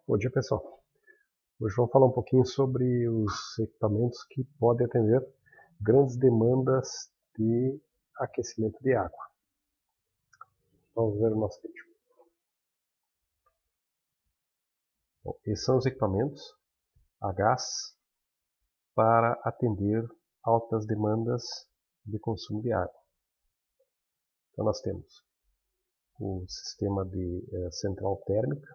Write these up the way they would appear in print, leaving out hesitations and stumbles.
Bom dia, pessoal. Hoje vamos falar um pouquinho sobre os equipamentos que podem atender grandes demandas de aquecimento de água. Vamos ver o nosso vídeo. Bom, esses são os equipamentos a gás para atender altas demandas de consumo de água. Então nós temos o sistema de central térmica,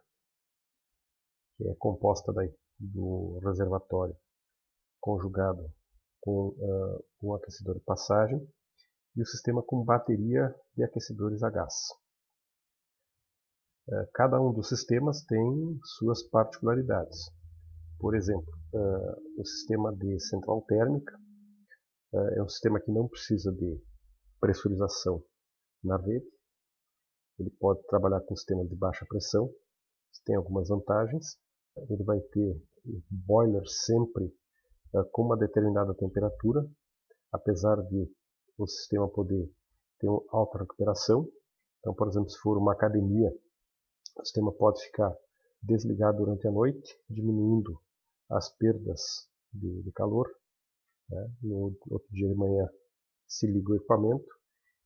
que é composta do reservatório conjugado com um aquecedor de passagem, e o sistema com bateria de aquecedores a gás. Cada um dos sistemas tem suas particularidades. Por exemplo, o sistema de central térmica é um sistema que não precisa de pressurização na rede. Ele pode trabalhar com sistema de baixa pressão, tem algumas vantagens. Ele vai ter boiler sempre com uma determinada temperatura, apesar de o sistema poder ter uma alta recuperação. Então, por exemplo, se for uma academia, o sistema pode ficar desligado durante a noite, diminuindo as perdas de calor. Né? No outro dia de manhã se liga o equipamento,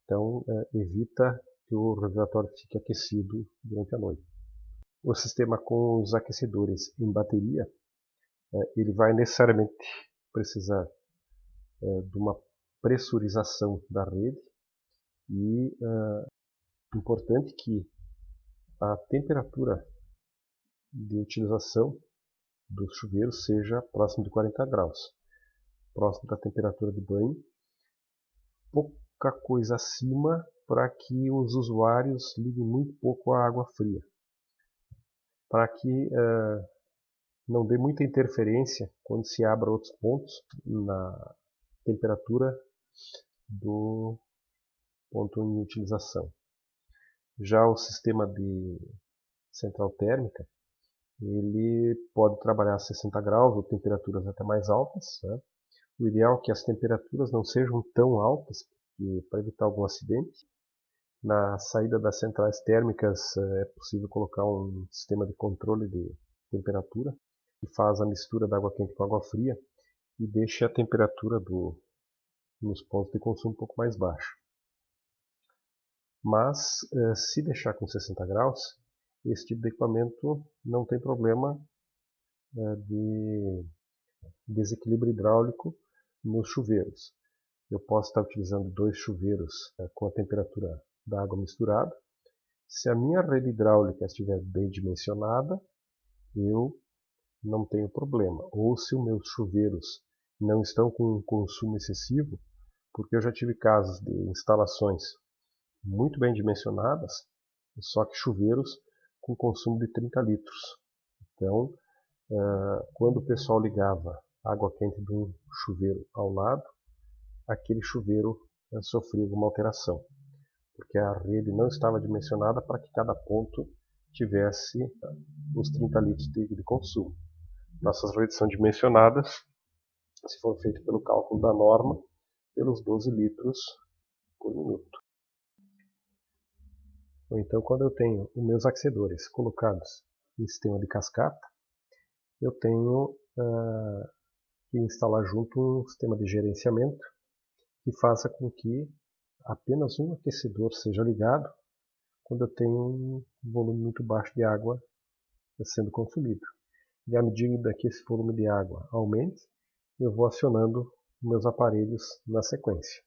então evita que o reservatório fique aquecido durante a noite. O sistema com os aquecedores em bateria, ele vai necessariamente precisar de uma pressurização da rede e importante que a temperatura de utilização dos chuveiros seja próximo de 40 graus, próximo da temperatura de banho, pouca coisa acima para que os usuários liguem muito pouco a água fria, para que não dê muita interferência quando se abra outros pontos na temperatura do ponto em utilização. Já o sistema de central térmica, ele pode trabalhar a 60 graus ou temperaturas até mais altas. Né? O ideal é que as temperaturas não sejam tão altas para evitar algum acidente. Na saída das centrais térmicas é possível colocar um sistema de controle de temperatura que faz a mistura da água quente com água fria e deixa a temperatura nos pontos de consumo um pouco mais baixa. Mas se deixar com 60 graus, esse tipo de equipamento não tem problema de desequilíbrio hidráulico nos chuveiros. Eu posso estar utilizando dois chuveiros com a temperatura da água misturada. Se a minha rede hidráulica estiver bem dimensionada, eu não tenho problema. Ou se os meus chuveiros não estão com um consumo excessivo, porque eu já tive casos de instalações muito bem dimensionadas, só que chuveiros com consumo de 30 litros. Então, quando o pessoal ligava água quente de um chuveiro ao lado, aquele chuveiro sofria alguma alteração, porque a rede não estava dimensionada para que cada ponto tivesse os 30 litros de consumo. Nossas redes são dimensionadas, se for feito pelo cálculo da norma, pelos 12 litros por minuto. Ou então, quando eu tenho os meus aquecedores colocados em sistema de cascata, eu tenho que instalar junto um sistema de gerenciamento que faça com que apenas um aquecedor seja ligado quando eu tenho um volume muito baixo de água sendo consumido. E à medida que esse volume de água aumente, eu vou acionando meus aparelhos na sequência.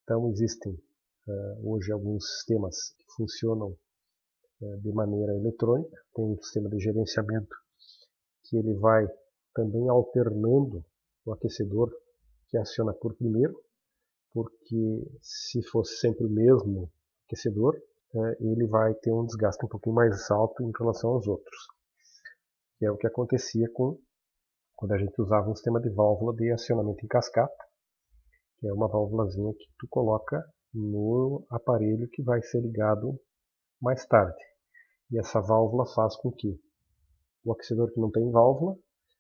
Então existem hoje alguns sistemas que funcionam de maneira eletrônica. Tem um sistema de gerenciamento que ele vai também alternando o aquecedor que aciona por primeiro, porque se fosse sempre o mesmo aquecedor, ele vai ter um desgaste um pouquinho mais alto em relação aos outros. Que é o que acontecia quando a gente usava um sistema de válvula de acionamento em cascata, que é uma válvulazinha que tu coloca no aparelho que vai ser ligado mais tarde. E essa válvula faz com que o aquecedor que não tem válvula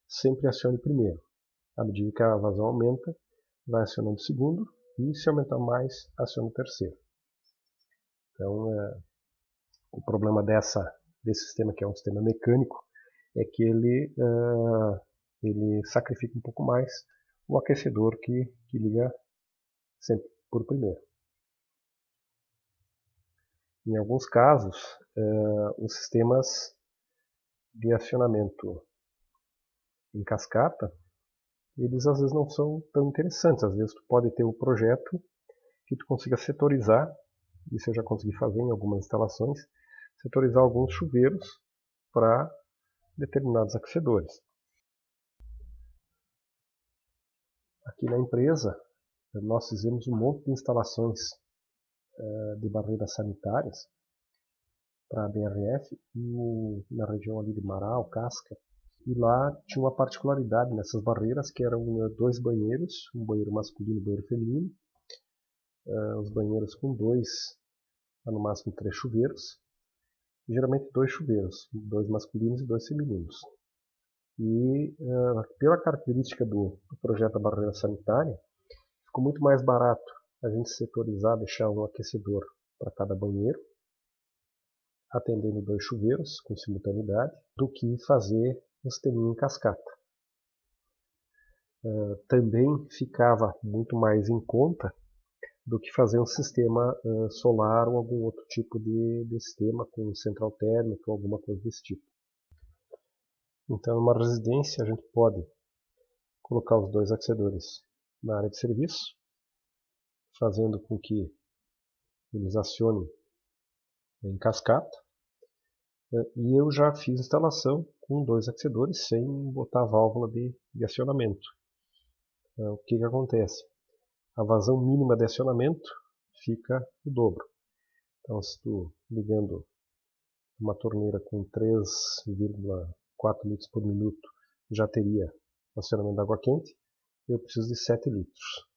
sempre acione primeiro. À medida que a vazão aumenta, vai acionando o segundo e, se aumentar mais, aciona o terceiro. Então, o problema desse sistema, que é um sistema mecânico, é que ele sacrifica um pouco mais o aquecedor que liga sempre por primeiro. Em alguns casos, os sistemas de acionamento em cascata, eles às vezes não são tão interessantes. Às vezes tu pode ter um projeto que tu consiga setorizar, isso eu já consegui fazer em algumas instalações, setorizar alguns chuveiros para determinados aquecedores. Aqui na empresa, nós fizemos um monte de instalações de barreiras sanitárias para a BRF na região ali de Marau, Casca. E lá tinha uma particularidade nessas barreiras, que eram 2 banheiros, um banheiro masculino e um banheiro feminino. Os banheiros com 2, no máximo 3 chuveiros. Geralmente 2 chuveiros, 2 masculinos e 2 femininos. E pela característica do projeto da barreira sanitária, ficou muito mais barato a gente setorizar, deixar um aquecedor para cada banheiro, atendendo 2 chuveiros com simultaneidade, do que fazer um sisteminha em cascata. Também ficava muito mais em conta do que fazer um sistema solar ou algum outro tipo de sistema com central térmica ou alguma coisa desse tipo. Então, numa residência, a gente pode colocar os 2 aquecedores na área de serviço, fazendo com que eles acionem em cascata. E eu já fiz instalação com 2 aquecedores sem botar a válvula de acionamento. O que acontece? A vazão mínima de acionamento fica o dobro. Então, se tu ligando uma torneira com 3,4 litros por minuto já teria acionamento de água quente, eu preciso de 7 litros.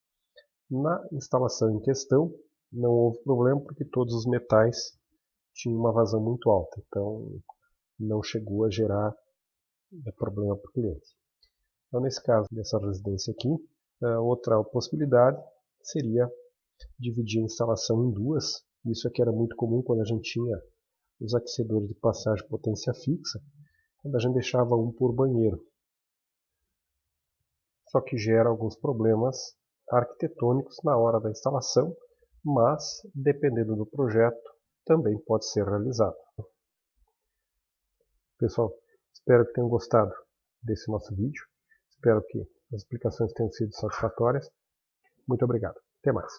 Na instalação em questão, não houve problema porque todos os metais tinham uma vazão muito alta, então não chegou a gerar problema para o cliente. Então, nesse caso dessa residência aqui, outra possibilidade seria dividir a instalação em 2. Isso aqui era muito comum quando a gente tinha os aquecedores de passagem de potência fixa, quando a gente deixava um por banheiro. Só que gera alguns problemas arquitetônicos na hora da instalação, mas, dependendo do projeto, também pode ser realizado. Pessoal, espero que tenham gostado desse nosso vídeo. Espero que as explicações tenham sido satisfatórias. Muito obrigado. Até mais.